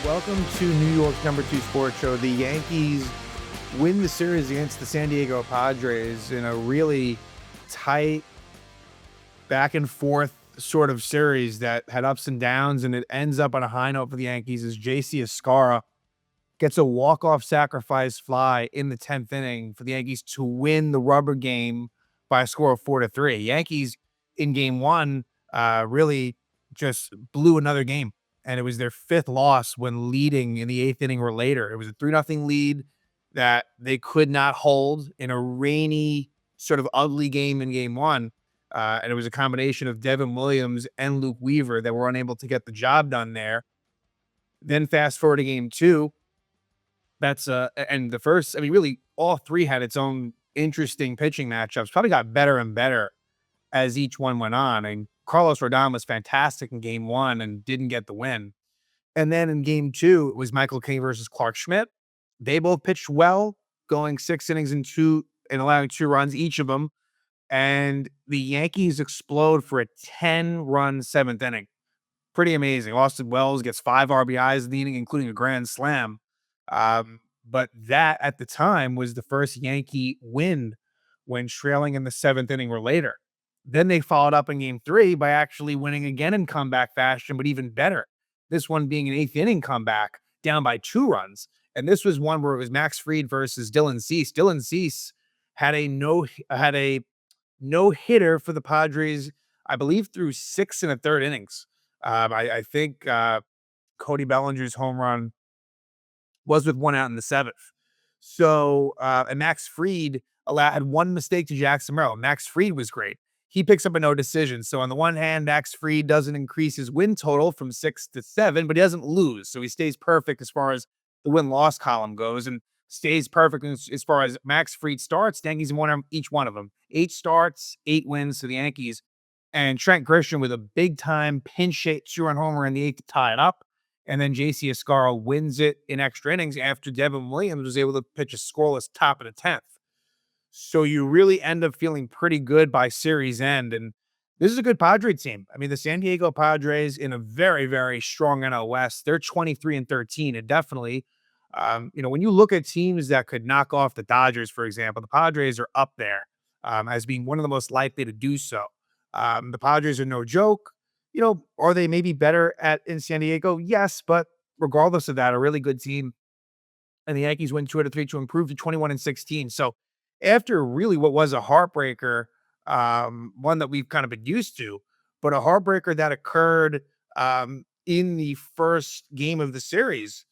Welcome to New York's #2 sports show. The Yankees win the series against the San Diego Padres in a really tight, back and forth sort of series that had ups and downs, and it ends up on a high note for the Yankees as JC Escarra gets a walk-off sacrifice fly in the 10th inning for the Yankees to win the rubber game by a score of 4-3. Yankees in game one really just blew another game, and it was their fifth loss when leading in the eighth inning or later. It was a 3-0 lead that they could not hold in a rainy, sort of ugly game in game one. And it was a combination of Devin Williams and Luke Weaver that were unable to get the job done there. Then fast forward to game two, and the first, I mean, really, all three had its own interesting pitching matchups, probably got better and better as each one went on. And Carlos Rodon was fantastic in game one and didn't get the win. And then in game two, it was Michael King versus Clark Schmidt. They both pitched well, going 6 innings and allowing 2 runs each of them. And the Yankees explode for a 10-run seventh inning. Pretty amazing. Austin Wells gets 5 RBIs in the inning, including a grand slam. But that at the time was the first Yankee win when trailing in the seventh inning or later. Then they followed up in game three by actually winning again in comeback fashion, but even better. This one being an eighth inning comeback down by 2 runs. And this was one where it was Max Fried versus Dylan Cease. Dylan Cease had a no hitter for the Padres, I believe, through 6 1/3 innings. I think Cody Bellinger's home run was with 1 out in the seventh. So, and Max Fried had one mistake to Jackson Merrill. Max Fried was great. He picks up a no decision. So on the one hand, Max Fried doesn't increase his win total from 6 to 7, but he doesn't lose. So he stays perfect as far as the win-loss column goes, and stays perfect as far as Max Fried starts. The Yankees won each one of them. 8 starts, 8 wins to the Yankees. And Trent Grisham with a big-time pinch hit 2-run homer in the eighth to tie it up. And then JC Escarra wins it in extra innings after Devin Williams was able to pitch a scoreless top of the 10th. So you really end up feeling pretty good by series end. And this is a good Padre team. I mean, the San Diego Padres in a very, very strong NL West, they're 23-13. And definitely, when you look at teams that could knock off the Dodgers, for example, the Padres are up there as being one of the most likely to do so. The Padres are no joke. Are they maybe better in San Diego? Yes, but regardless of that, a really good team. And the Yankees win 2 out of 3 to improve to 21-16. So after really what was a heartbreaker, one that we've kind of been used to, but a heartbreaker that occurred in the first game of the series,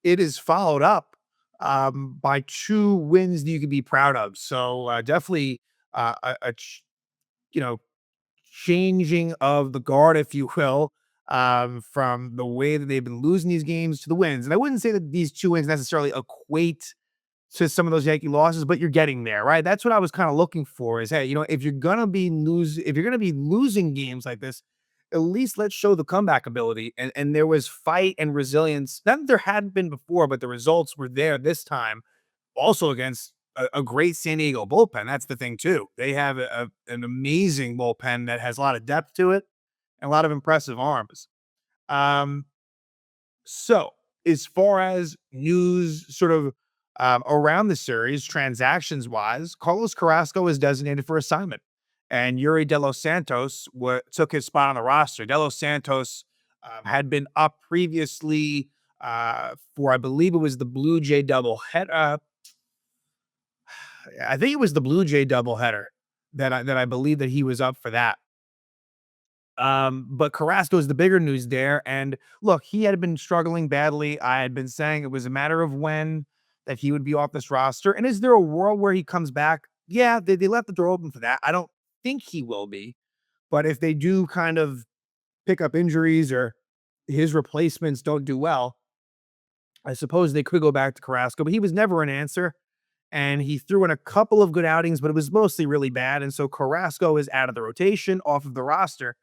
it is followed up by 2 wins that you can be proud of. So definitely changing of the guard, if you will, from the way that they've been losing these games to the wins. And I wouldn't say that these 2 wins necessarily equate to some of those Yankee losses, but you're getting there, right? That's what I was kind of looking for is, hey, if you're going to be losing games like this, at least let's show the comeback ability. And there was fight and resilience. Not that there hadn't been before, but the results were there this time also against a great San Diego bullpen. That's the thing too. They have an amazing bullpen that has a lot of depth to it and a lot of impressive arms. So as far as news sort of around the series, transactions wise, Carlos Carrasco is designated for assignment, and Yuri De Los Santos took his spot on the roster. De Los Santos had been up previously for, I believe it was the Blue Jay doubleheader. I think it was the Blue Jay doubleheader that I believe that he was up for that. But Carrasco is the bigger news there. And look, he had been struggling badly. I had been saying it was a matter of when that he would be off this roster. And is there a world where he comes back? Yeah, they left the door open for that. I don't think he will be. But if they do kind of pick up injuries or his replacements don't do well, I suppose they could go back to Carrasco. But he was never an answer. And he threw in a couple of good outings, but it was mostly really bad. And so Carrasco is out of the rotation, off of the roster.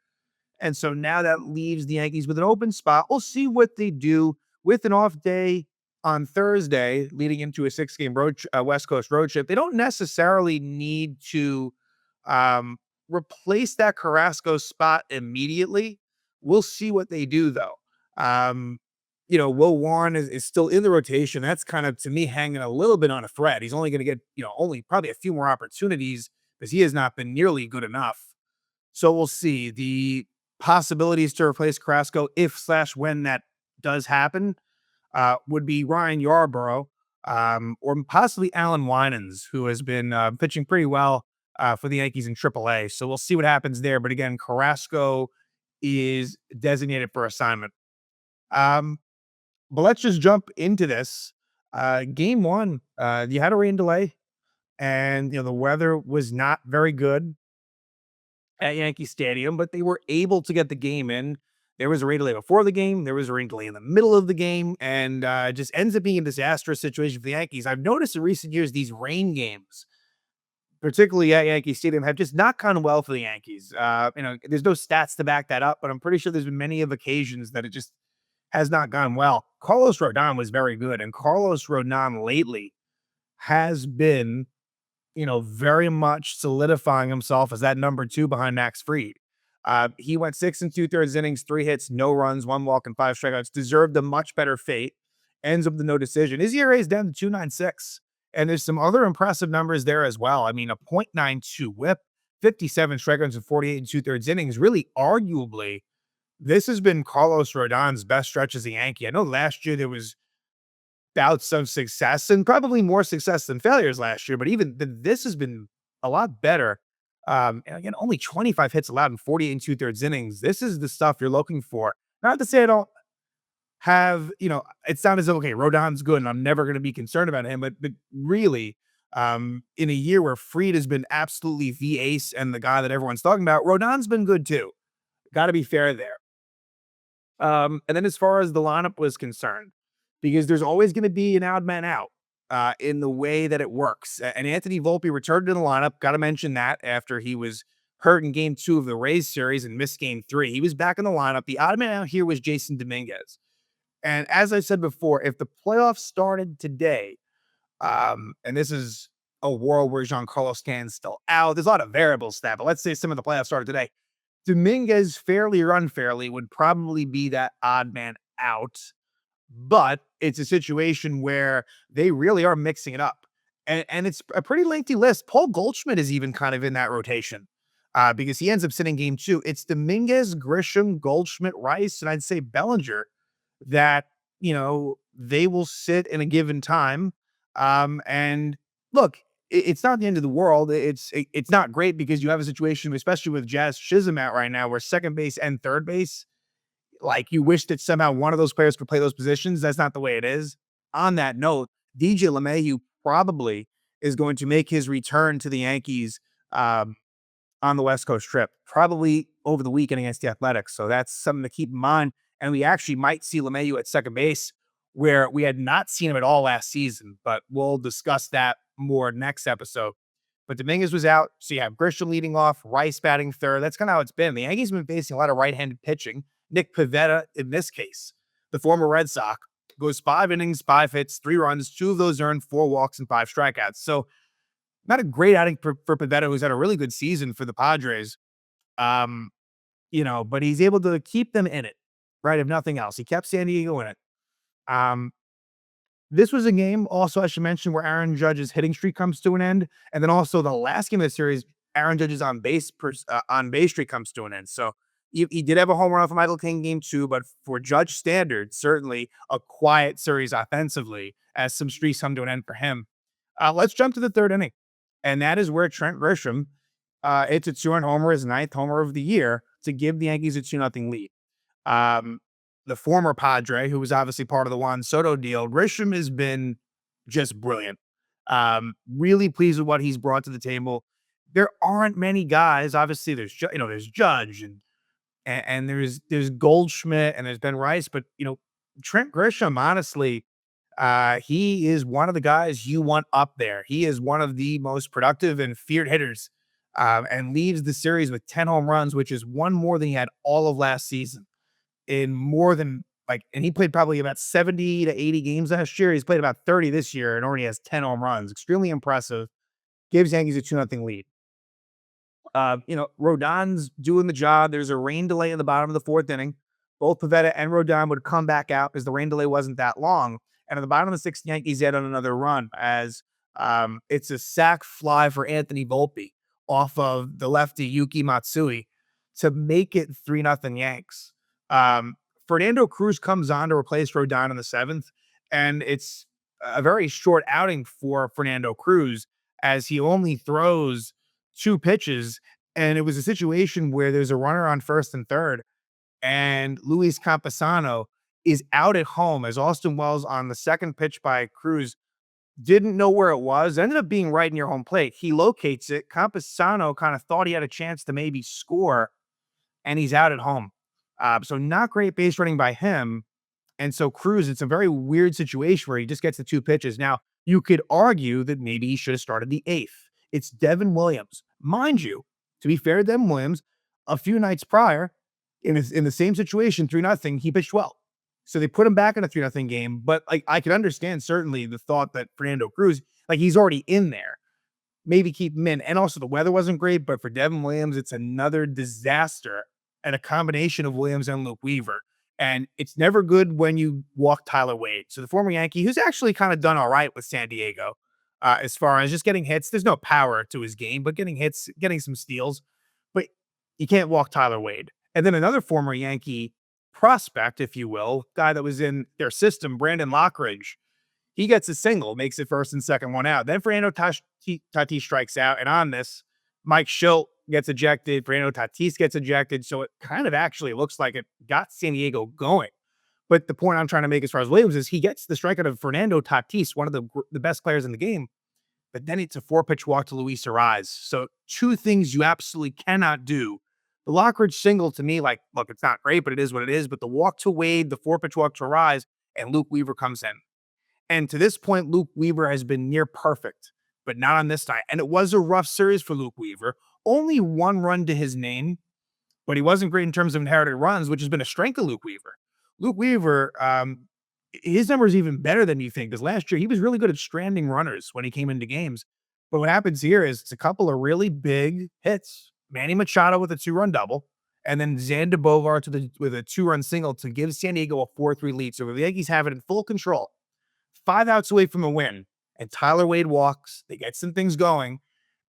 And so now that leaves the Yankees with an open spot. We'll see what they do with an off day on Thursday, leading into a 6-game West Coast road trip. They don't necessarily need to replace that Carrasco spot immediately. We'll see what they do, though. Will Warren is still in the rotation. That's kind of, to me, hanging a little bit on a thread. He's only going to get, only probably a few more opportunities because he has not been nearly good enough. So we'll see. The possibilities to replace Carrasco, if slash when that does happen, would be Ryan Yarborough, or possibly Alan Winans, who has been pitching pretty well for the Yankees in AAA. So we'll see what happens there. But again, Carrasco is designated for assignment. Um, but let's just jump into this. Game one, you had a rain delay, and the weather was not very good at Yankee Stadium, but they were able to get the game in. There was a rain delay before the game. There was a rain delay in the middle of the game, and it just ends up being a disastrous situation for the Yankees. I've noticed in recent years these rain games, particularly at Yankee Stadium, have just not gone well for the Yankees. There's no stats to back that up, but I'm pretty sure there's been many of occasions that it just has not gone well. Carlos Rodon was very good, and Carlos Rodon lately has been very much solidifying himself as that number two behind Max Fried. He went 6 2/3 innings, 3 hits, no runs, 1 walk, and 5 strikeouts. Deserved a much better fate. Ends up with no decision. His ERA is down to 2.96, and there's some other impressive numbers there as well. I mean, a .92 WHIP, 57 strikeouts, and 48 2/3 innings. Really, arguably, this has been Carlos Rodon's best stretch as a Yankee. I know last year there was bouts of success and probably more success than failures last year, but even this has been a lot better. And again, only 25 hits allowed in 48 2/3 innings. This is the stuff you're looking for. Not to say I don't have, it's not as if, okay, Rodon's good and I'm never going to be concerned about him, but really, in a year where Fried has been absolutely the ace and the guy that everyone's talking about, Rodon's been good too. Got to be fair there. And then as far as the lineup was concerned, because there's always going to be an odd man out in the way that it works. And Anthony Volpe returned to the lineup. Got to mention that after he was hurt in game two of the Rays series and missed game three. He was back in the lineup. The odd man out here was Jason Dominguez. And as I said before, if the playoffs started today, and this is a world where Giancarlo Stanton's still out, there's a lot of variables to that, but let's say some of the playoffs started today. Dominguez, fairly or unfairly, would probably be that odd man out, but it's a situation where they really are mixing it up. And it's a pretty lengthy list. Paul Goldschmidt is even kind of in that rotation because he ends up sitting game two. It's Dominguez, Grisham, Goldschmidt, Rice, and I'd say Bellinger that, they will sit in a given time. And look, it's not the end of the world. It's not great because you have a situation, especially with Jazz Chisholm out right now, where second base and third base, like, you wish that somehow one of those players could play those positions. That's not the way it is. On that note, DJ LeMahieu probably is going to make his return to the Yankees on the West Coast trip, probably over the weekend against the Athletics. So that's something to keep in mind. And we actually might see LeMahieu at second base, where we had not seen him at all last season, but we'll discuss that more next episode. But Dominguez was out, so you have Grisham leading off, Rice batting third. That's kind of how it's been. The Yankees have been facing a lot of right-handed pitching. Nick Pivetta, in this case, the former Red Sox, goes 5 innings, 5 hits, 3 runs, 2 of those earned, 4 walks, and 5 strikeouts. So not a great outing for Pivetta, who's had a really good season for the Padres. But he's able to keep them in it, right? If nothing else, he kept San Diego in it. This was a game also, I should mention, where Aaron Judge's hitting streak comes to an end. And then also the last game of the series, Aaron Judge's on base streak comes to an end. So he did have a home run for Michael King game two, but for Judge standards, certainly a quiet series offensively as some streaks come to an end for him. Let's jump to the third inning. And that is where Trent Grisham hits a 2-run homer, his 9th homer of the year, to give the Yankees a 2-0 lead. The former Padre, who was obviously part of the Juan Soto deal, Grisham has been just brilliant. Really pleased with what he's brought to the table. There aren't many guys. Obviously, there's Judge and there's Goldschmidt and there's Ben Rice, but Trent Grisham, honestly, he is one of the guys you want up there. He is one of the most productive and feared hitters, and leads the series with 10 home runs, which is one more than he had all of last season. In more than and he played probably about 70 to 80 games last year. He's played about 30 this year and already has 10 home runs. Extremely impressive. Gives Yankees a 2-0 lead. Rodon's doing the job. There's a rain delay in the bottom of the fourth inning. Both Pivetta and Rodon would come back out because the rain delay wasn't that long. And at the bottom of the sixth, Yankees get on another run as it's a sac fly for Anthony Volpe off of the lefty Yuki Matsui to make it 3-0 Yanks. Um, Fernando Cruz comes on to replace Rodon in the seventh, and it's a very short outing for Fernando Cruz as he only throws two pitches. And it was a situation where there's a runner on first and third, and Luis Campusano is out at home as Austin Wells on the second pitch by Cruz didn't know where it was, ended up being right near home plate. He locates it. Campusano kind of thought he had a chance to maybe score, and he's out at home. So not great base running by him. And so Cruz, it's a very weird situation where he just gets the two pitches. Now, you could argue that maybe he should have started the eighth. It's Devin Williams. Mind you, to be fair to Devin Williams, a few nights prior, in the same situation, 3-0, he pitched well. So they put him back in a 3-0 game. But like I could understand certainly the thought that Fernando Cruz, like he's already in there. Maybe keep him in. And also the weather wasn't great, but for Devin Williams, it's another disaster and a combination of Williams and Luke Weaver. And it's never good when you walk Tyler Wade. So the former Yankee, who's actually kind of done all right with San Diego, as far as just getting hits. There's no power to his game, but getting hits, getting some steals. But you can't walk Tyler Wade. And then another former Yankee prospect, if you will, guy that was in their system, Brandon Lockridge, he gets a single, makes it first and second one out. Then Fernando Tatis strikes out. And on this, Mike Schilt gets ejected. Fernando Tatis gets ejected. So it kind of actually looks like it got San Diego going. But the point I'm trying to make as far as Williams is he gets the strikeout of Fernando Tatis, one of the best players in the game. But then it's a 4-pitch walk to Luis Ariz. So two things you absolutely cannot do. The Lockridge single to me, like, look, it's not great, but it is what it is. But the walk to Wade, the 4-pitch walk to Ariz, and Luke Weaver comes in. And to this point, Luke Weaver has been near perfect, but not on this night. And it was a rough series for Luke Weaver. Only one run to his name, but he wasn't great in terms of inherited runs, which has been a strength of Luke Weaver. Luke Weaver, his number is even better than you think, because last year he was really good at stranding runners when he came into games. But what happens here is it's a couple of really big hits. Manny Machado with a 2-run double, and then Xander Bogaerts with a 2-run single to give San Diego a 4-3 lead. So the Yankees have it in full control. 5 outs away from a win, and Tyler Wade walks. They get some things going,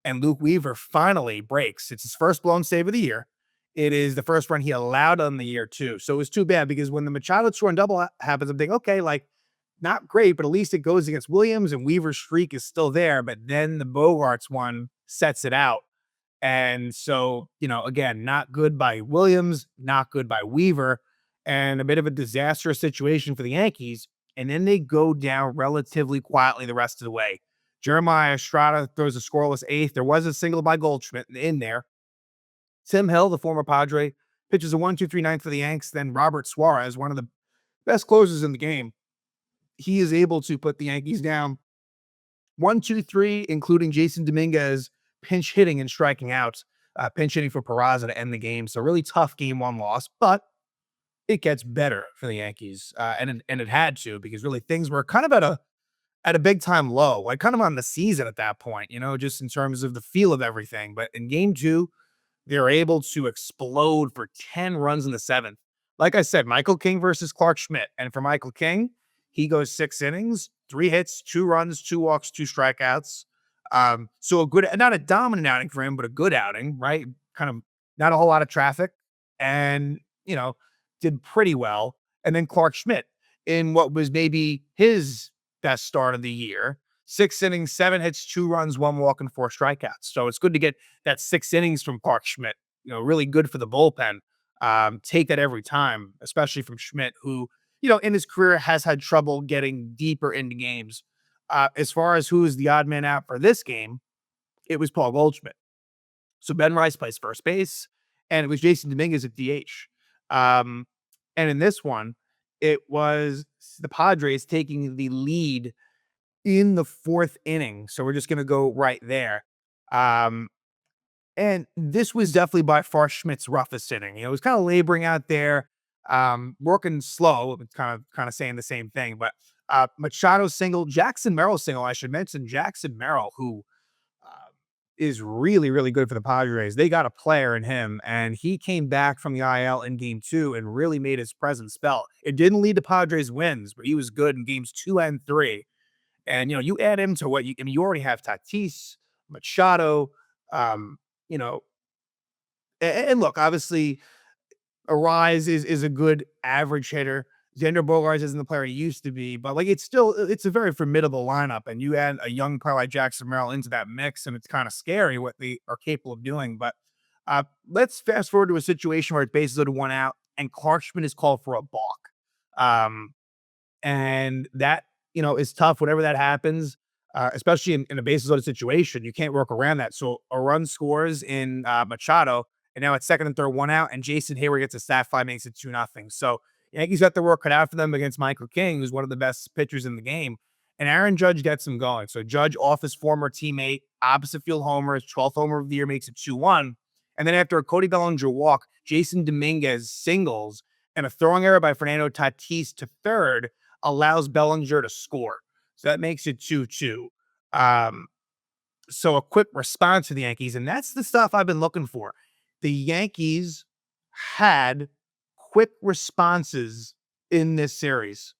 and Luke Weaver finally breaks. It's his first blown save of the year. It is the first run he allowed on the year, too. So it was too bad because when the Machado 2-run double happens, I'm thinking, okay, like, not great, but at least it goes against Williams, and Weaver's streak is still there. But then the Bogaerts one sets it out. And so, again, not good by Williams, not good by Weaver, and a bit of a disastrous situation for the Yankees. And then they go down relatively quietly the rest of the way. Jeremiah Estrada throws a scoreless eighth. There was a single by Goldschmidt in there. Tim Hill, the former Padre, pitches a 1-2-3 for the Yanks. Then Robert Suarez, one of the best closers in the game, he is able to put the Yankees down 1-2-3, including Jason Dominguez pinch hitting and striking out, pinch hitting for Peraza to end the game. So really tough game one loss, but it gets better for the Yankees, and it had to, because really things were kind of at a big time low, like kind of on the season at that point, just in terms of the feel of everything. But in game two, they're able to explode for 10 runs in the seventh. Like I said, Michael King versus Clark Schmidt, and for Michael King, he goes 6 innings, 3 hits, 2 runs, 2 walks, 2 strikeouts. So a good, not a dominant outing for him, but a good outing, right? Kind of not a whole lot of traffic, and did pretty well. And then Clark Schmidt in what was maybe his best start of the year, 6 innings, 7 hits, 2 runs, 1 walk, and 4 strikeouts. So it's good to get that 6 innings from Clark Schmidt. Really good for the bullpen. Take that every time, especially from Schmidt, who in his career has had trouble getting deeper into games. As far as who is the odd man out for this game, it was Paul Goldschmidt. So Ben Rice plays first base, and it was Jason Dominguez at DH. And in this one, it was the Padres taking the lead in the 4th inning. So we're just going to go right there. And this was definitely by far Schmidt's roughest inning. He was kind of laboring out there, working slow, kind of saying the same thing. But Machado single, Jackson Merrill single, I should mention Jackson Merrill, who is really, really good for the Padres. They got a player in him, and he came back from the IL in game 2 and really made his presence felt. It didn't lead to Padres wins, but he was good in games 2 and 3. And, you add him to what you already have Tatis, Machado, um, you know, and look, obviously, Arise is a good average hitter. Xander Bogaerts isn't the player he used to be, but like it's a very formidable lineup. And you add a young player like Jackson Merrill into that mix, and it's kind of scary what they are capable of doing. But let's fast forward to a situation where it's bases loaded, one out, and Clark Schmidt is called for a balk. Um, and that, is tough whenever that happens, especially in a bases loaded situation. You can't work around that. So a run scores in Machado, and now it's second and third, one out, and Jason Hayward gets a stat fly, makes it 2-0. So Yankees got their work cut out for them against Michael King, who's one of the best pitchers in the game. And Aaron Judge gets him going. So Judge off his former teammate, opposite field homer, his 12th homer of the year, makes it 2-1. And then after a Cody Bellinger walk, Jason Dominguez singles and a throwing error by Fernando Tatis to third allows Bellinger to score. So that makes it 2-2. Um, so a quick response to the Yankees, and that's the stuff I've been looking for. The Yankees had quick responses in this series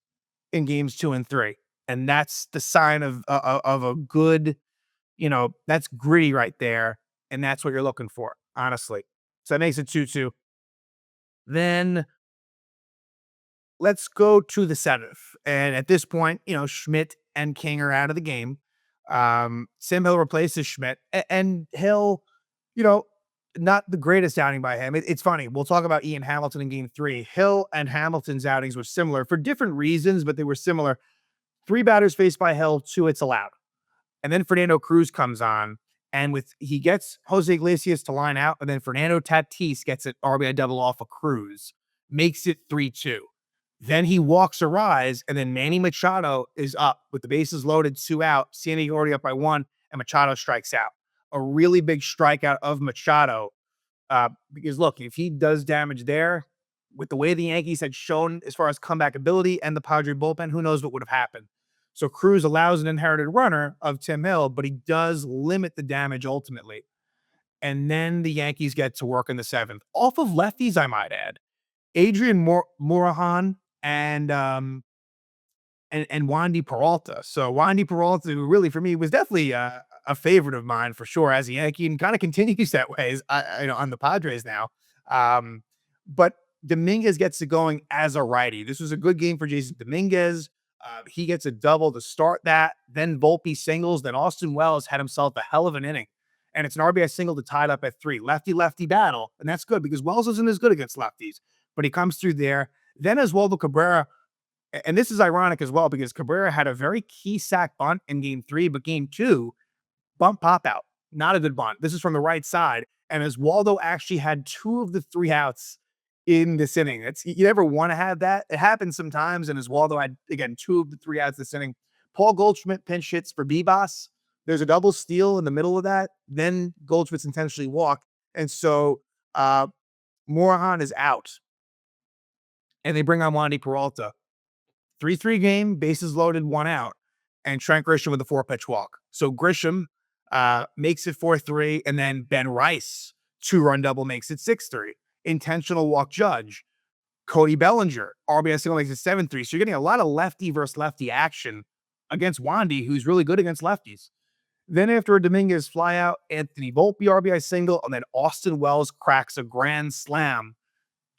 in games 2 and 3. And that's the sign of a good, that's gritty right there. And that's what you're looking for, honestly. So that makes it 2-2. Then let's go to the seventh. And at this point, Schmidt and King are out of the game. Sam Hill replaces Schmidt, and Hill, you know, not the greatest outing by him. It's funny. We'll talk about Ian Hamilton in game 3. Hill and Hamilton's outings were similar for different reasons, but they were similar. 3 batters faced by Hill, 2 hits allowed. And then Fernando Cruz comes on, and he gets Jose Iglesias to line out, and then Fernando Tatis gets an RBI double off of Cruz, makes it 3-2. Then he walks a rise, and then Manny Machado is up with the bases loaded, 2 out. San Diego already up by 1, and Machado strikes out. A really big strikeout of Machado, because look, if he does damage there, with the way the Yankees had shown as far as comeback ability and the Padre bullpen, who knows what would have happened. So Cruz allows an inherited runner of Tim Hill, but he does limit the damage ultimately. And then the Yankees get to work in the 7th. Off of lefties, I might add. Adrian Morahan and Wandy Peralta. So Wandy Peralta, who really for me was definitely a favorite of mine for sure as a Yankee, and kind of continues that way as on the Padres now. But Dominguez gets it going as a righty. This was a good game for Jason Dominguez. He gets a double to start that. Then Volpe singles. Then Austin Wells had himself a hell of an inning. And it's an RBI single to tie it up at 3. Lefty-lefty battle. And that's good because Wells isn't as good against lefties. But he comes through there. Then Oswaldo Cabrera, and this is ironic as well because Cabrera had a very key sack bunt in game 3, but game 2, bunt pop out. Not a good bunt. This is from the right side. And Oswaldo actually had 2 of the 3 outs in this inning. You never want to have that. It happens sometimes. And Oswaldo had, again, 2 of the 3 outs this inning. Paul Goldschmidt pinch hits for Bebas. There's a double steal in the middle of that. Then Goldschmidt's intentionally walked. And so Morahan is out. And they bring on Wandy Peralta. 3-3 game, bases loaded, 1 out. And Trent Grisham with a 4-pitch walk. So Grisham makes it 4-3. And then Ben Rice, 2-run double, makes it 6-3. Intentional walk Judge. Cody Bellinger, RBI single, makes it 7-3. So you're getting a lot of lefty versus lefty action against Wandy, who's really good against lefties. Then after a Dominguez flyout, Anthony Volpe RBI single, and then Austin Wells cracks a grand slam.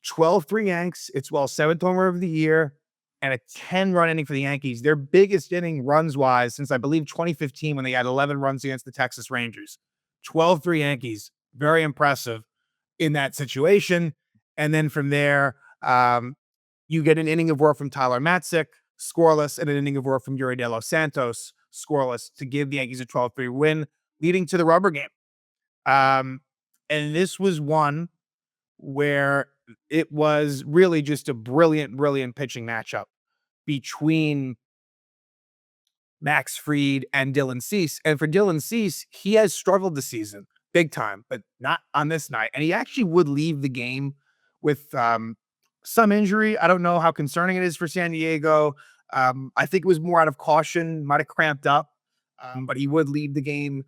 12-3 Yanks. It's Wells' 7th homer of the year and a 10-run inning for the Yankees. Their biggest inning runs-wise since, I believe, 2015 when they had 11 runs against the Texas Rangers. 12-3 Yankees. Very impressive in that situation. And then from there, you get an inning of work from Tyler Matzik, scoreless, and an inning of work from Yuri De Los Santos, scoreless, to give the Yankees a 12-3 win, leading to the rubber game. And this was one where it was really just a brilliant pitching matchup between Max Fried and Dylan Cease. And for Dylan Cease, he has struggled this season big time, but not on this night. And he actually would leave the game with some injury. I don't know how concerning it is for San Diego. I think it was more out of caution, might have cramped up, but he would leave the game.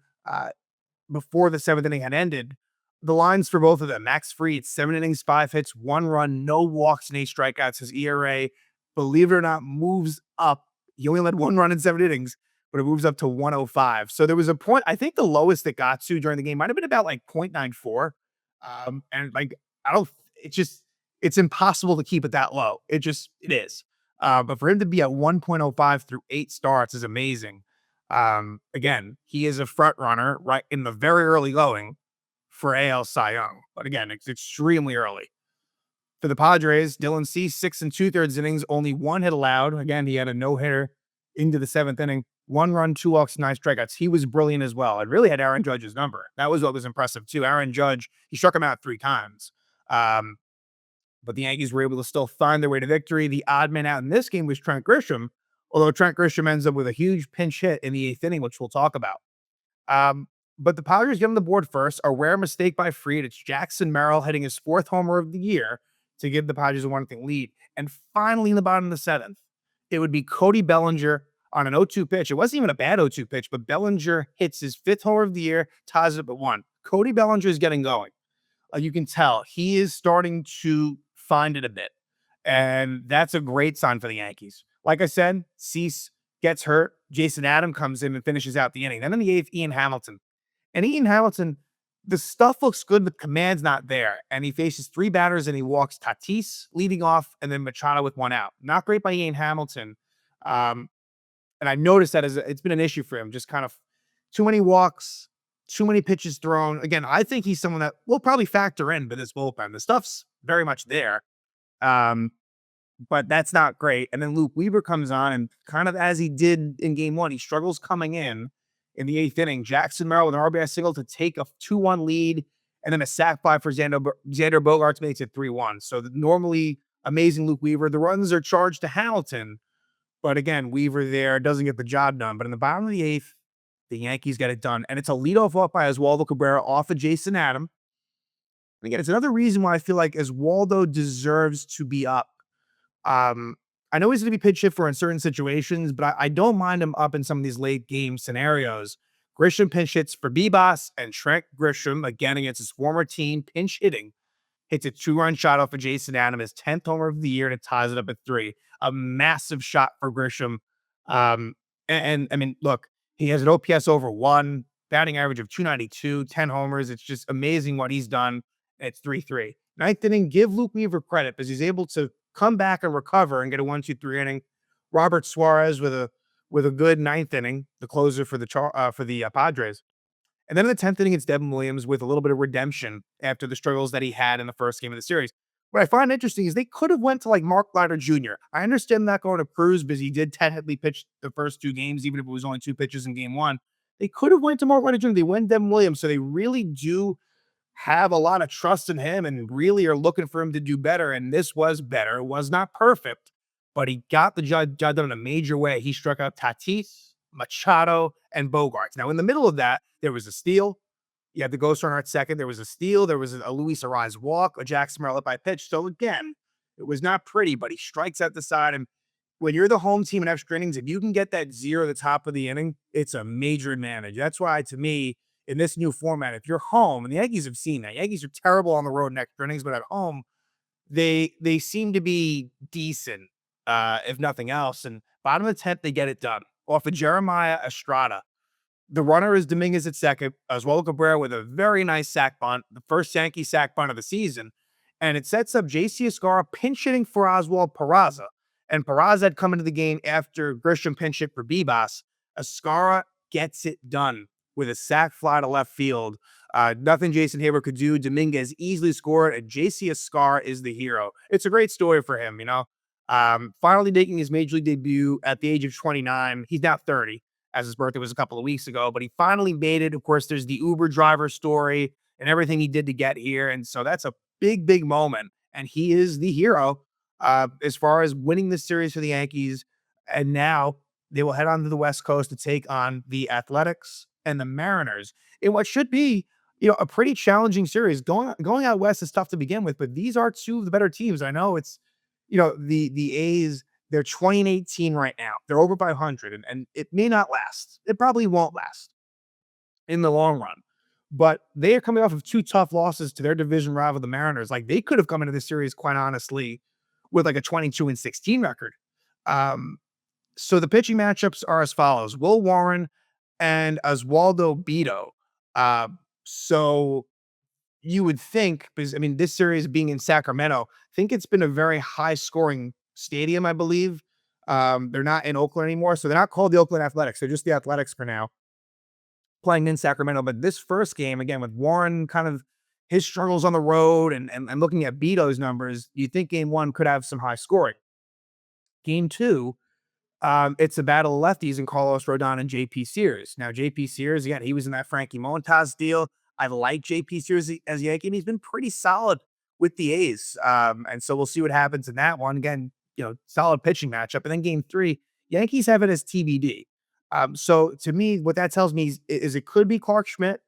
before the seventh inning had ended, the lines for both of them: Max Fried, 7 innings, 5 hits, 1 run, no walks, and 8 strikeouts. His ERA, believe it or not, moves up. He only let 1 run in 7 innings, but it moves up to 105. So there was a point, I think the lowest it got to during the game might have been about like 0.94. And like, I don't, it's just, it's impossible to keep it that low. It is. But for him to be at 1.05 through 8 starts is amazing. Again, he is a front runner right in the very early going for AL Cy Young. But again, it's extremely early. For the Padres, Dylan Cease, 6 2/3 innings, only 1 hit allowed. Again, he had a no-hitter into the seventh inning. 1 run, 2 walks, 9 strikeouts. He was brilliant as well. It really had Aaron Judge's number. That was what was impressive too. Aaron Judge, he struck him out 3 times. Um, but the Yankees were able to still find their way to victory. The odd man out in this game was Trent Grisham, although Trent Grisham ends up with a huge pinch hit in the eighth inning, which we'll talk about. Um, but the Padres get on the board first. A rare mistake by Fried. It's Jackson Merrill hitting his 4th homer of the year to give the Padres a 1-0 lead. And finally, in the bottom of the seventh, it would be Cody Bellinger on an 0-2 pitch. It wasn't even a bad 0-2 pitch, but Bellinger hits his 5th homer of the year, ties it up at 1. Cody Bellinger is getting going. You can tell he is starting to find it a bit. And that's a great sign for the Yankees. Like I said, Cease gets hurt. Jason Adam comes in and finishes out the inning. Then in the eighth, Ian Hamilton. And Ian Hamilton, the stuff looks good, but command's not there. And he faces 3 batters and he walks Tatis leading off and then Machado with 1 out. Not great by Ian Hamilton. And I noticed that it's been an issue for him. Just kind of too many walks, too many pitches thrown. Again, I think he's someone that will probably factor in for this bullpen. The stuff's very much there. But that's not great. And then Luke Weaver comes on and kind of as he did in game one, he struggles coming in the eighth inning. Jackson Merrill with an RBI single to take a 2-1 lead and then a sac fly for Xander Bogaerts makes it 3-1. So the normally amazing Luke Weaver, the runs are charged to Hamilton. But again, Weaver there doesn't get the job done. But in the bottom of the eighth, the Yankees get it done. And it's a leadoff walk by Oswaldo Cabrera off of Jason Adam. And again, it's another reason why I feel like Oswaldo deserves to be up. I know he's going to be pitch hit for in certain situations, but I don't mind him up in some of these late game scenarios. Grisham pinch hits for Bebas and Trent Grisham, again against his former team, pinch hitting. Hits a 2-run shot off of Jason Adam, his 10th homer of the year, and it ties it up at 3. A massive shot for Grisham. And I mean, look, he has an OPS over 1, batting average of 292, 10 homers. It's just amazing what he's done. It's 3-3. Ninth inning, give Luke Weaver credit because he's able to come back and recover and get a 1-2-3 inning. Robert Suarez with a good ninth inning, the closer for the Padres. And then in the 10th inning, it's Devin Williams with a little bit of redemption after the struggles that he had in the first game of the series. What I find interesting is they could have went to like Mark Leiter Jr. I understand not going to Cruz because he did technically pitch the first 2 games, even if it was only 2 pitches in game 1. They could have went to Mark Leiter Jr. They went Devin Williams, so they really do have a lot of trust in him and really are looking for him to do better. And this was better. It was not perfect, but he got the job done in a major way. He struck out Tatis, Machado, and Bogaerts. Now, in the middle of that, there was a steal. You had the ghost runner at second. There was a steal. There was a Luis Ariz walk, a Jackson Merrill by pitch. So again, it was not pretty, but he strikes at the side. And when you're the home team in extra innings, if you can get that 0 at the top of the inning, it's a major advantage. That's why, to me, in this new format, if you're home, and the Yankees have seen that. Yankees are terrible on the road in extra innings, but at home, they seem to be decent, if nothing else. And bottom of the 10th, they get it done. Off of Jeremiah Estrada. The runner is Dominguez at second, as well as Cabrera with a very nice sack bunt, the first Yankee sack bunt of the season. And it sets up J.C. Escarra pinch hitting for Oswald Peraza. And Peraza had come into the game after Grisham pinch hit for Bebas. Escarra gets it done with a sac fly to left field. Nothing Jason Haber could do. Dominguez easily scored, and J.C. Escarra is the hero. It's a great story for him, you know. Finally making his major league debut at the age of 29. He's now 30, as his birthday was a couple of weeks ago, but he finally made it. Of course, there's the Uber driver story and everything he did to get here. And so that's a big, big moment. And he is the hero as far as winning this series for the Yankees. And now they will head on to the West Coast to take on the Athletics and the Mariners in what should be, a pretty challenging series. Going out west is tough to begin with, but these are 2 of the better teams. I know it's, the A's, they're 2018 right now. They're over by 100, and it may not last. It probably won't last in the long run. but they are coming off of 2 tough losses to their division rival, the Mariners. Like, they could have come into this series, quite honestly, with like a 22-16 record. Um, so the pitching matchups are as follows: Will Warren and Oswaldo Beto. Uh, so you would think, because I mean, this series being in Sacramento, I think it's been a very high scoring stadium, I believe. They're not in Oakland anymore, so they're not called the Oakland Athletics. They're just the Athletics for now, playing in Sacramento. But this first game, again, with Warren kind of his struggles on the road and looking at Beto's numbers, you think game one could have some high scoring. Game two, it's a battle of lefties in Carlos Rodon and JP Sears. Now, JP Sears, again, he was in that Frankie Montas deal. I like JP Sears as a Yankee, and he's been pretty solid with the A's. And so we'll see what happens in that one. Again, solid pitching matchup. And then game three, Yankees have it as TBD. So to me, what that tells me is it could be Clark Schmidt.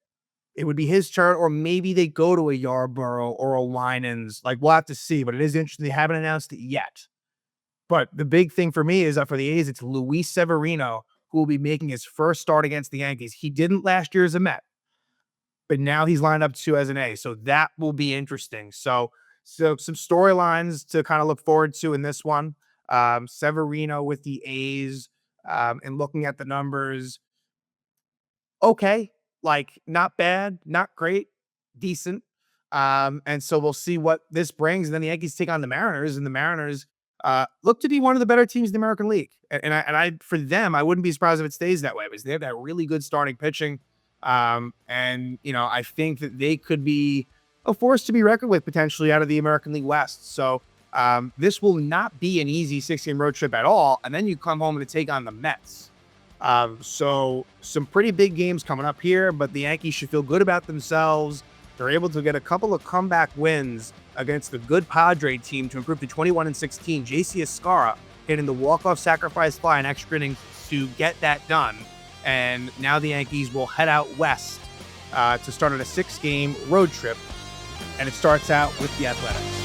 It would be his turn, or maybe they go to a Yarborough or a Winans. Like, we'll have to see, but it is interesting. They haven't announced it yet. But the big thing for me is that for the A's, it's Luis Severino who will be making his first start against the Yankees. He didn't last year as a Met, but now he's lined up as an A. So that will be interesting. So some storylines to kind of look forward to in this one. Severino with the A's, and looking at the numbers, okay, like not bad, not great, decent. And so we'll see what this brings. And then the Yankees take on the Mariners, and the Mariners look to be one of the better teams in the American League. And I for them, I wouldn't be surprised if it stays that way, because they have that really good starting pitching. And I think that they could be a force to be reckoned with potentially out of the American League West. So this will not be an easy 6-game road trip at all. And then you come home to take on the Mets. So some pretty big games coming up here, but the Yankees should feel good about themselves. They're able to get a couple of comeback wins against the good Padre team to improve to 21-16. JC Escarra hitting the walk-off sacrifice fly in extra innings to get that done. And now the Yankees will head out west to start on a 6-game road trip. And it starts out with the Athletics.